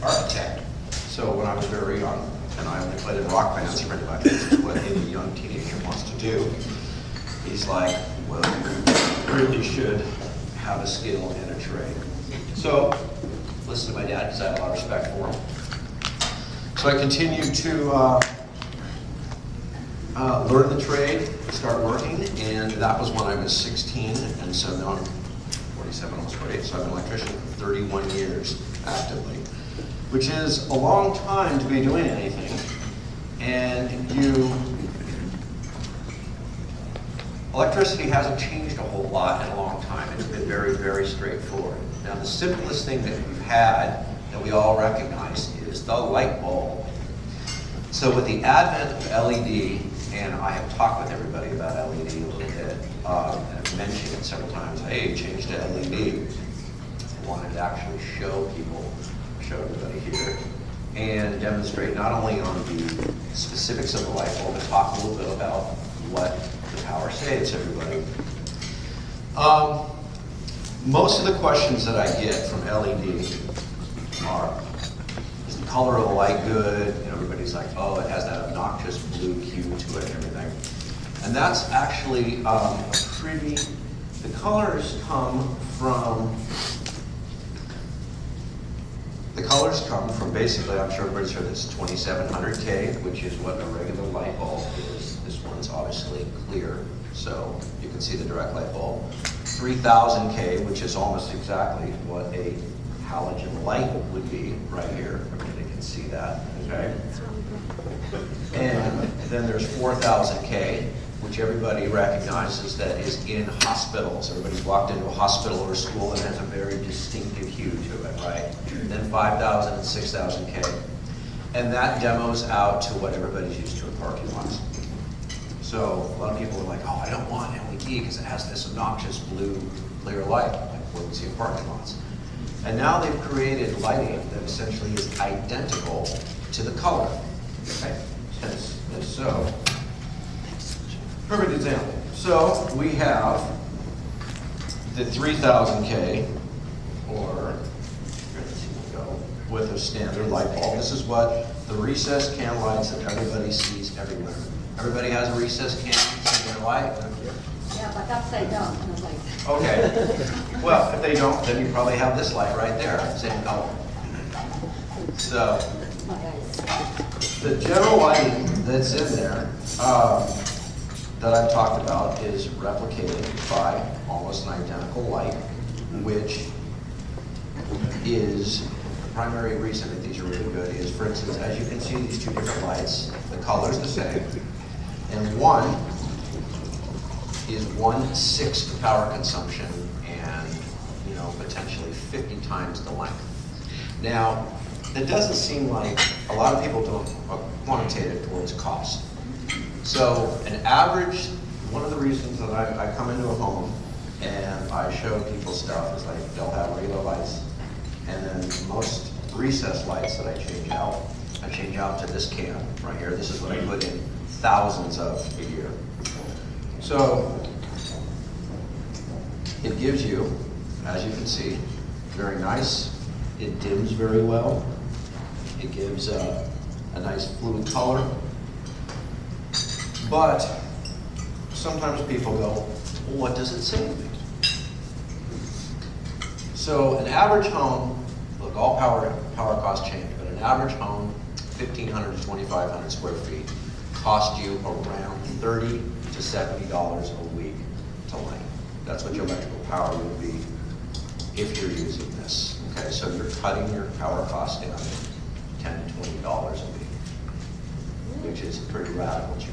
architect. So when I was very young, and I only played in rock bands pretty much, which is what any young teenager wants to do, he's like, well, you really should have a skill and a trade. So listen to my dad because I have a lot of respect for him. So I continued to learn the trade, start working, and that was when I was 16, and so now I'm 47, almost 48, so I've been an electrician for 31 years actively, which is a long time to be doing anything. And electricity hasn't changed a whole lot in a long time. It's been very, very straightforward. Now the simplest thing that we've had that we all recognize is the light bulb. So with the advent of LED, and I have talked with everybody about LED a little bit, and I've mentioned it several times, hey, change to LED. I wanted to actually show everybody here, and demonstrate not only on the specifics of the light bulb, but talk a little bit about what the power saves everybody. Most of the questions that I get from LED are, is the color of the light good? You know, everybody's like, oh, it has that obnoxious blue hue to it and everything. And that's actually the colors come from basically, I'm sure everybody's heard this, 2700K, which is what a regular light bulb is. This one's obviously clear, so you can see the direct light bulb. 3000K, which is almost exactly what a halogen light would be right here. Everybody can see that, okay? And then there's 4000K, which everybody recognizes that is in hospitals. Everybody's walked into a hospital or a school and has a very distinctive hue to it, right? Then 5000 and 6000K. And that demos out to what everybody's used to in parking lots. So a lot of people are like, oh, I don't want LED because it has this obnoxious blue clear light, like what we see in parking lots. And now they've created lighting that essentially is identical to the color. Okay? And so, perfect example. So we have the 3000K, or with a standard light bulb. This is what the recessed can lights that everybody sees everywhere. Everybody has a recessed can in their light? Yeah, but upside down. Okay. Well, if they don't, then you probably have this light right there, same color. So, the general lighting that's in there that I've talked about is replicated by almost an identical light, which is the primary reason that these are really good is, for instance, as you can see, these two different lights, the color's the same, and one is 1/6 the power consumption and, you know, potentially 50 times the length. Now, it doesn't seem like a lot of people don't quantitate it towards cost. So an average, one of the reasons that I come into a home and I show people stuff is like they'll have regular lights, and then most recessed lights that I change out to this can right here. This is what I put in thousands of a year. So it gives you, as you can see, very nice. It dims very well. It gives a nice fluid color. But sometimes people go, well, what does it save me? So an average home, look, all power costs change, but an average home, 1,500 to 2,500 square feet, cost you around $30 to $70 a week to light. That's what your electrical power would be if you're using this. Okay, so you're cutting your power cost down to $10 to $20 a week, which is a pretty radical change.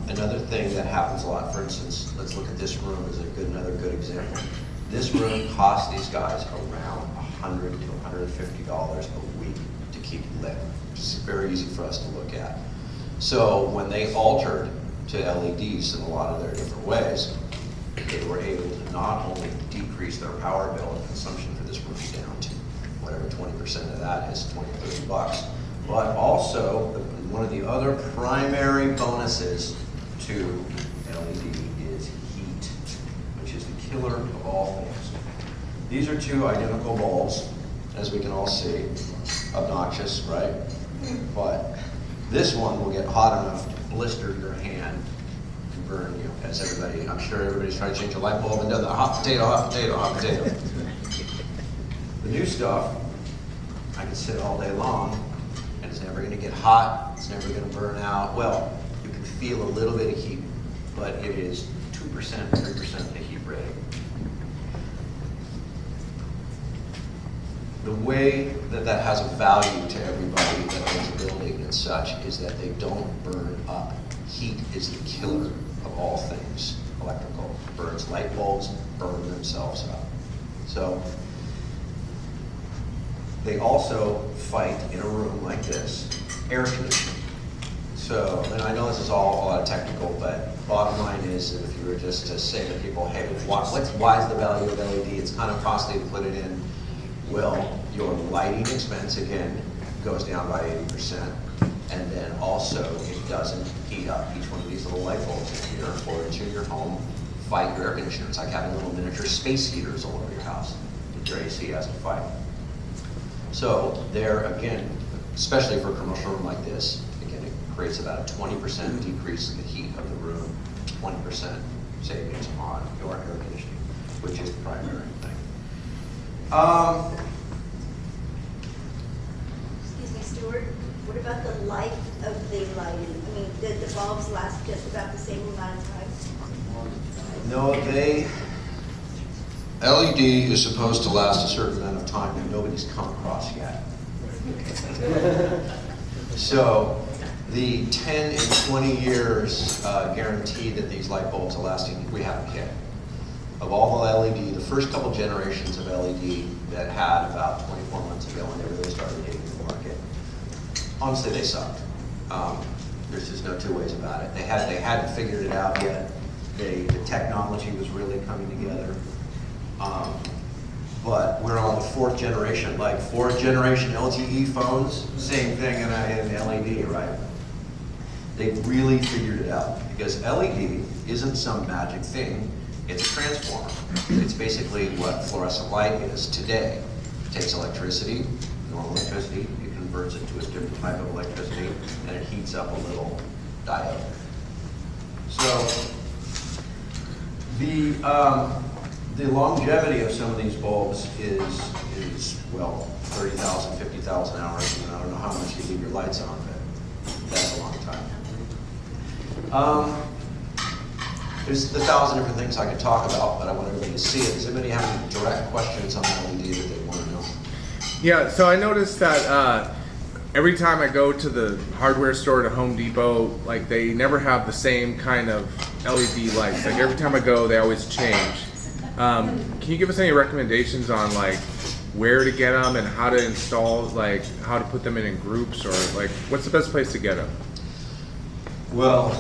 Another thing that happens a lot, for instance, let's look at this room as another good example. This room costs these guys around $100 to $150 a week to keep lit. It's very easy for us to look at. So when they altered to LEDs in a lot of their different ways, they were able to not only decrease their power bill and consumption for this room down to whatever 20% of that is, 20 or 30 bucks, but also one of the other primary bonuses to LED is heat, which is the killer of all things. These are two identical bulbs, as we can all see, obnoxious, right? But this one will get hot enough to blister your hand and burn you, as everybody, I'm sure everybody's trying to change a light bulb and does the hot potato, hot potato, hot potato. The new stuff, I can sit all day long, and it's never gonna get hot, it's never gonna burn out. Well, you can feel a little bit of heat, but it is 2%, 3% the heat rating. The way that that has a value to everybody that owns a building and such is that they don't burn up. Heat is the killer of all things electrical. Burns light bulbs, burn themselves up. So they also fight in a room like this, air conditioning. So, and I know this is all a lot of technical, but bottom line is that if you were just to say to people, hey, why is the value of LED? It's kind of costly to put it in. Well, your lighting expense, again, goes down by 80%. And then also, it doesn't heat up. Each one of these little light bulbs in here, or into your home, fight your air conditioner. It's like having little miniature space heaters all over your house that your AC has to fight. So there, again, especially for a commercial room like this, again, it creates about a 20% decrease in the heat of the room, 20% savings on your air conditioning, which is the primary thing. Excuse me, Stuart, what about the life of the lighting? I mean, did the bulbs last just about the same amount of time? No, LED is supposed to last a certain amount of time that nobody's come across yet. So the 10 and 20 years guarantee that these light bulbs are lasting, we haven't hit. Of all the LED, the first couple generations of LED that had about 24 months ago when they really started hitting the market, honestly, they sucked. There's just no two ways about it. They hadn't figured it out yet. The technology was really coming together. But we're on the fourth generation, like fourth generation LTE phones, same thing in LED, right? They've really figured it out because LED isn't some magic thing. It's a transformer. It's basically what fluorescent light is today. It takes electricity, normal electricity, it converts it to a different type of electricity, and it heats up a little diode. So the longevity of some of these bulbs is well, 30,000, 50,000 hours, and I don't know how much you leave your lights on, but that's a long time. There's 1,000 different things I could talk about, but I want everybody to see it. Does anybody have any direct questions on LED that they want to know? Yeah, so I noticed that every time I go to the hardware store to Home Depot, like they never have the same kind of LED lights. Like every time I go, they always change. Can you give us any recommendations on like where to get them and how to install, like how to put them in groups, or like what's the best place to get them? Well,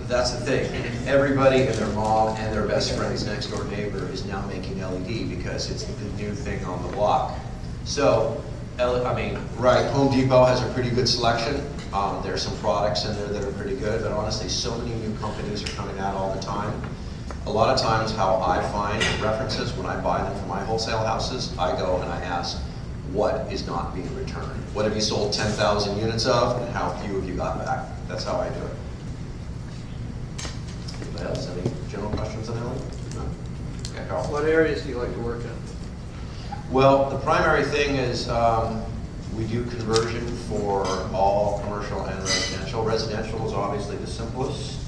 that's the thing. Everybody and their mom and their best friend's next door neighbor is now making LED because it's the new thing on the block. So, I mean, right, Home Depot has a pretty good selection. There's some products in there that are pretty good, but honestly, so many new companies are coming out all the time. A lot of times how I find references when I buy them from my wholesale houses, I go and I ask, what is not being returned? What have you sold 10,000 units of, and how few have you got back? That's how I do it. Anybody else? Any general questions on that? No? Yeah, Carl. What areas do you like to work in? Well, the primary thing is we do conversion for all commercial and residential. Residential is obviously the simplest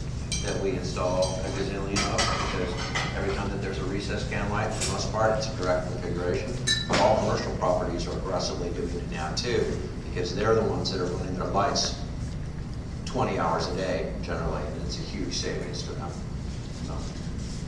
that we install a gazillion of because every time that there's a recessed can light, for the most part, it's a direct configuration. But all commercial properties are aggressively doing it now too because they're the ones that are running their lights 20 hours a day generally, and it's a huge savings to them. So,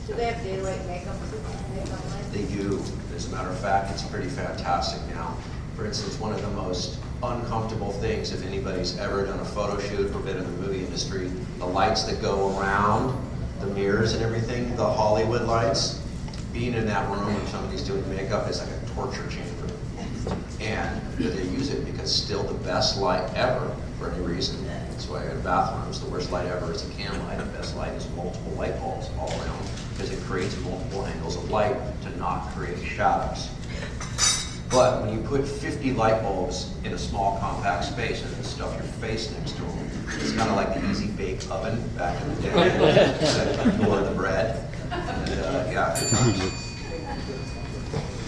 Do they have daylight makeup lights? they do. As a matter of fact, it's pretty fantastic now. For instance, one of the most uncomfortable things, if anybody's ever done a photo shoot or been in the movie industry, the lights that go around, the mirrors and everything, the Hollywood lights, being in that room when somebody's doing makeup is like a torture chamber. And they use it because still the best light ever for any reason. That's why in bathrooms, the worst light ever is a can light. The best light is multiple light bulbs all around because it creates multiple angles of light to not create shadows. But when you put 50 light bulbs in a small compact space and then stuff your face next to them, it's kind of like the easy bake oven back in the day that ignore the bread. And, yeah, good times.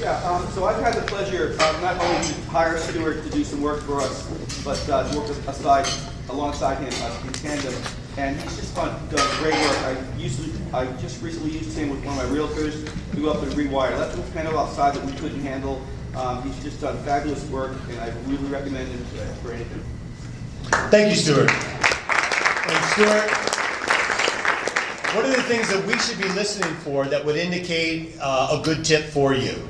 Yeah, so I've had the pleasure not only to hire Stuart to do some work for us, but to work alongside him in tandem. And he's just done great work. I just recently used him with one of my realtors to go up and rewire electrical panel outside that we couldn't handle. He's just done fabulous work, and I really recommend him for anything. Thank you, Stuart. And Stuart, what are the things that we should be listening for that would indicate a good tip for you?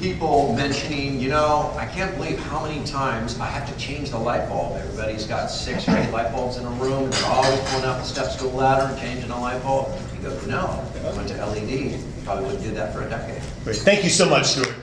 People mentioning, you know, I can't believe how many times I have to change the light bulb. Everybody's got 6 or 8 light bulbs in a room, and they're always pulling out the steps to a ladder and changing a light bulb. You go, no, I went to LED, probably wouldn't do that for a decade. Great. Thank you so much, Stuart.